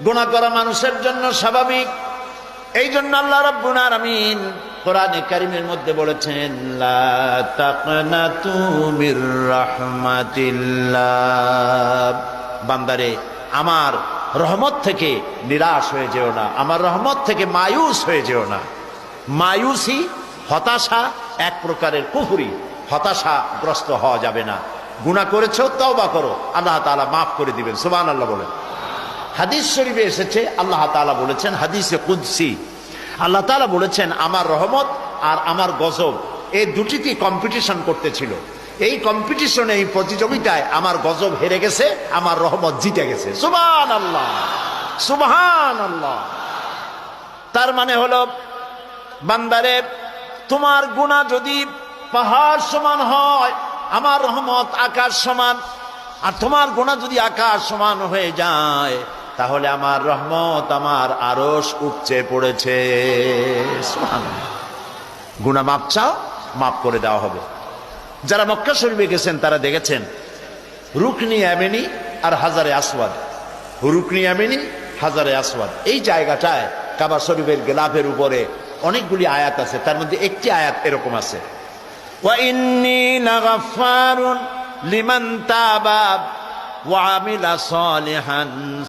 গুনাহ করা মানুষের জন্য স্বাভাবিক। এই জন্য আল্লাহ রাব্বুল আলামিন কোরআনে কারীমের মধ্যে বলেছেন, লা তাকনাতু মির রাহমাতিল্লাহ, বান্দারে আমার রহমত থেকে নিরাশ হয়ে যেও না, আমার রহমত থেকে মায়ুস হয়ে যেও না। মায়ুসি, হতাশা, এক প্রকারের কুফরি। হতাশাগ্রস্ত হওয়া যাবে না। গুনাহ করেছো, তওবা করো, আল্লাহ তাআলা মাফ করে দিবেন। সুবহানাল্লাহ বলেন। হাদিস শরীফে এসেছে, আল্লাহ তাআলা বলেছেন, হাদিসে কুদসি, আল্লাহ তাআলা বলেছেন, আমার রহমত আর আমার গজব এই দুটিতে কম্পিটিশন করতেছিল। এই কম্পিটিশনে, এই প্রতিযোগিতায় আমার গজব হেরে গেছে, আমার রহমত জিতে গেছে। সুবহানাল্লাহ, সুবহানাল্লাহ। তার মানে হলো, বান্দারে তোমার গুনাহ যদি পাহাড় সমান হয়, আমার রহমত আকাশ সমান। আর তোমার গুনাহ যদি আকাশ সমান হয়ে যায়, তাহলে আমার রহমত আমার আরশ উপচে পড়েছে। সুবহানাল্লাহ। গুনাহ মাপ চাও, মাফ করে দেওয়া হবে। যারা মক্কা শরীফে গেছেন তারা দেখেছেন রুকনি ইয়ামানি আর হাজারে আসওয়াদ। রুকনি ইয়ামানি, হাজারে আসওয়াদ, এই জায়গাটায় কাবা শরীফের গিলাফের উপরে অনেকগুলি আয়াত আছে। তার মধ্যে একটি আয়াত এরকম আছে, ওয়া ইন্নী লাগাফফারুন লিমান তাবা ওয়া আমিলা সালিহান